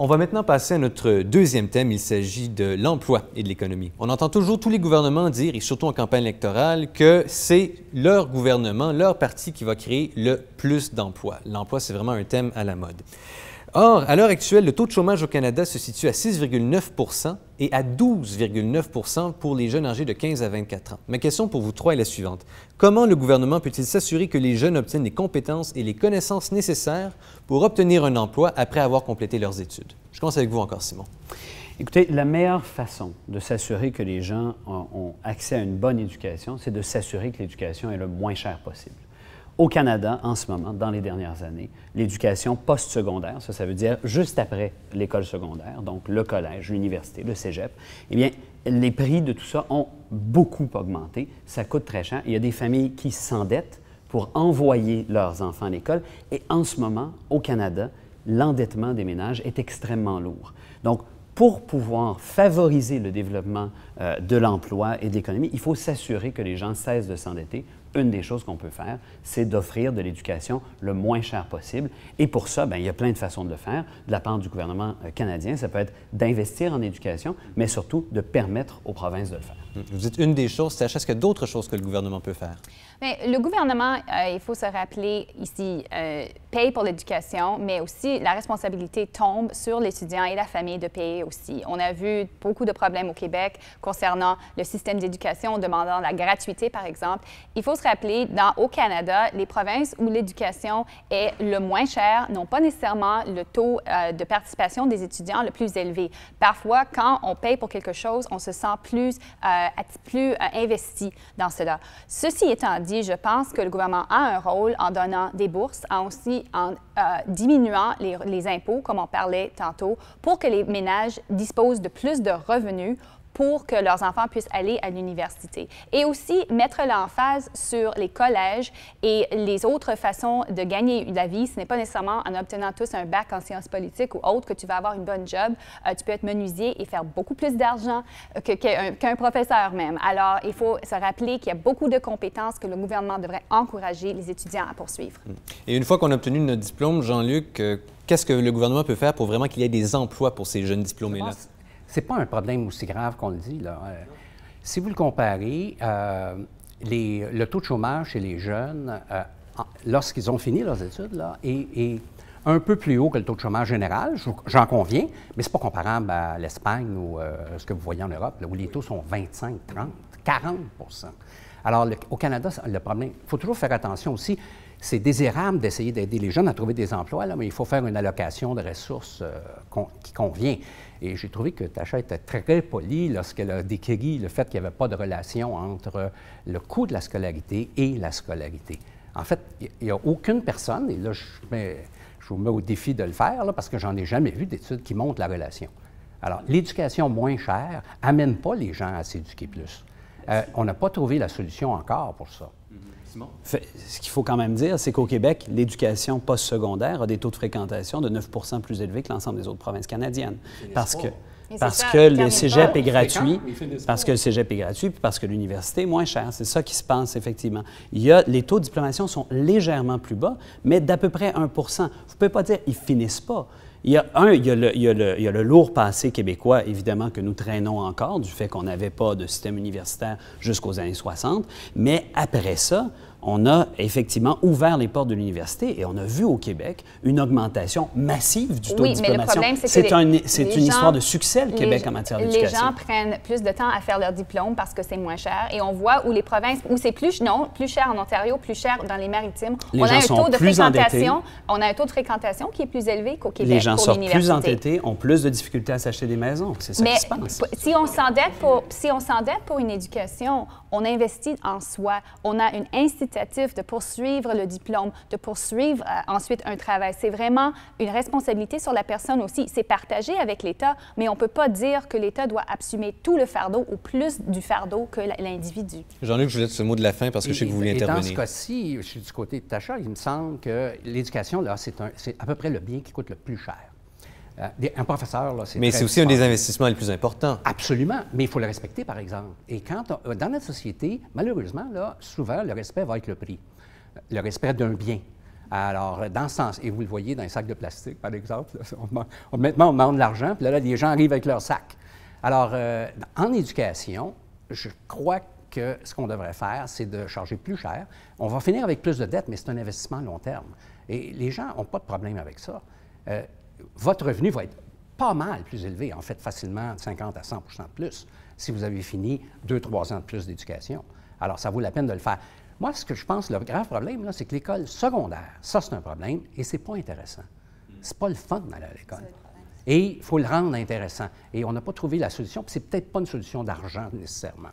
On va maintenant passer à notre deuxième thème. Il s'agit de l'emploi et de l'économie. On entend toujours tous les gouvernements dire, et surtout en campagne électorale, que c'est leur gouvernement, leur parti qui va créer le plus d'emplois. L'emploi, c'est vraiment un thème à la mode. Or, à l'heure actuelle, le taux de chômage au Canada se situe à 6,9 % et à 12,9 % pour les jeunes âgés de 15 à 24 ans. Ma question pour vous trois est la suivante. Comment le gouvernement peut-il s'assurer que les jeunes obtiennent les compétences et les connaissances nécessaires pour obtenir un emploi après avoir complété leurs études? Je commence avec vous encore, Simon. Écoutez, la meilleure façon de s'assurer que les gens ont accès à une bonne éducation, c'est de s'assurer que l'éducation est le moins chère possible. Au Canada, en ce moment, dans les dernières années, l'éducation postsecondaire, ça veut dire juste après l'école secondaire, donc le collège, l'université, le cégep, eh bien, les prix de tout ça ont beaucoup augmenté. Ça coûte très cher. Il y a des familles qui s'endettent pour envoyer leurs enfants à l'école. Et en ce moment, au Canada, l'endettement des ménages est extrêmement lourd. Donc, pour pouvoir favoriser le développement de l'emploi et de l'économie, il faut s'assurer que les gens cessent de s'endetter. Une des choses qu'on peut faire, c'est d'offrir de l'éducation le moins cher possible. Et pour ça, bien, il y a plein de façons de le faire. De la part du gouvernement canadien, ça peut être d'investir en éducation, mais surtout de permettre aux provinces de le faire. Vous dites une des choses, c'est est-ce qu'il y a d'autres choses que le gouvernement peut faire? Bien, le gouvernement, il faut se rappeler ici, paye pour l'éducation, mais aussi la responsabilité tombe sur l'étudiant et la famille de payer aussi. On a vu beaucoup de problèmes au Québec concernant le système d'éducation, demandant la gratuité, par exemple. Il faut se rappeler, au Canada, les provinces où l'éducation est le moins chère n'ont pas nécessairement le taux de participation des étudiants le plus élevé. Parfois, quand on paye pour quelque chose, on se sent plus investi dans cela. Ceci étant dit, je pense que le gouvernement a un rôle en donnant des bourses, aussi en diminuant les impôts, comme on parlait tantôt, pour que les ménages disposent de plus de revenus pour que leurs enfants puissent aller à l'université. Et aussi mettre l'emphase sur les collèges et les autres façons de gagner la vie. Ce n'est pas nécessairement en obtenant tous un bac en sciences politiques ou autre que tu vas avoir une bonne job. Tu peux être menuisier et faire beaucoup plus d'argent qu'un professeur même. Alors, il faut se rappeler qu'il y a beaucoup de compétences que le gouvernement devrait encourager les étudiants à poursuivre. Et une fois qu'on a obtenu notre diplôme, Jean-Luc, qu'est-ce que le gouvernement peut faire pour vraiment qu'il y ait des emplois pour ces jeunes diplômés-là? Ce n'est pas un problème aussi grave qu'on le dit, là. Si vous le comparez, le taux de chômage chez les jeunes, lorsqu'ils ont fini leurs études, là, est un peu plus haut que le taux de chômage général, j'en conviens, mais ce n'est pas comparable à l'Espagne ou ce que vous voyez en Europe, là, où les taux sont 25, 30, 40 %. Alors, au Canada, le problème, il faut toujours faire attention aussi. C'est désirable d'essayer d'aider les jeunes à trouver des emplois, là, mais il faut faire une allocation de ressources qui convient. Et j'ai trouvé que Tasha était très polie lorsqu'elle a décrit le fait qu'il n'y avait pas de relation entre le coût de la scolarité et la scolarité. En fait, il n'y a aucune personne, et là, je vous mets au défi de le faire, là, parce que j'en ai jamais vu d'études qui montrent la relation. Alors, l'éducation moins chère n'amène pas les gens à s'éduquer plus. On n'a pas trouvé la solution encore pour ça. Simon? Ce qu'il faut quand même dire, c'est qu'au Québec, l'éducation postsecondaire a des taux de fréquentation de 9 % plus élevés que l'ensemble des autres provinces canadiennes. Parce que le cégep est gratuit, puis parce que l'université est moins chère. C'est ça qui se passe, effectivement. Les taux de diplomation sont légèrement plus bas, mais d'à peu près 1 %. Vous ne pouvez pas dire qu'ils ne finissent pas. Il y a le lourd passé québécois, évidemment, que nous traînons encore, du fait qu'on n'avait pas de système universitaire jusqu'aux années 60. Mais après ça, on a effectivement ouvert les portes de l'université et on a vu au Québec une augmentation massive du taux de diplomation. Mais le problème, c'est une histoire de succès, le Québec, en matière d'éducation. Les gens prennent plus de temps à faire leur diplôme parce que c'est moins cher. Et on voit où les provinces, où c'est plus cher en Ontario, plus cher dans les Maritimes. On a un taux de fréquentation qui est plus élevé qu'au Québec. Les gens sortent plus endettés, ont plus de difficultés à s'acheter des maisons. C'est ça qui se passe. Si on s'endette pour une éducation, on investit en soi. On a une incitatif de poursuivre le diplôme, de poursuivre ensuite un travail. C'est vraiment une responsabilité sur la personne aussi. C'est partagé avec l'État, mais on ne peut pas dire que l'État doit assumer tout le fardeau ou plus du fardeau que l'individu. Jean-Luc, je vous laisse ce mot de la fin parce que je sais que vous voulez intervenir. Dans ce cas-ci, je suis du côté de Tasha, il me semble que l'éducation, là, c'est à peu près le bien qui coûte le plus cher. Un professeur, là, c'est... Mais c'est aussi un des investissements les plus importants. Absolument, mais il faut le respecter, par exemple. Et dans notre société, malheureusement, là, souvent, le respect va être le prix. Le respect d'un bien. Alors, dans ce sens, et vous le voyez dans les sacs de plastique, par exemple, là, maintenant on demande de l'argent, puis là, les gens arrivent avec leurs sacs. Alors, en éducation, je crois que ce qu'on devrait faire, c'est de charger plus cher. On va finir avec plus de dettes, mais c'est un investissement à long terme. Et les gens n'ont pas de problème avec ça. Votre revenu va être pas mal plus élevé, en fait, facilement de 50 à 100 de plus, si vous avez fini 2-3 ans de plus d'éducation. Alors, ça vaut la peine de le faire. Moi, ce que je pense, le grave problème, là, c'est que l'école secondaire, ça, c'est un problème, et c'est pas intéressant. C'est pas le fun d'aller à l'école. Et il faut le rendre intéressant. Et on n'a pas trouvé la solution, puis c'est peut-être pas une solution d'argent nécessairement.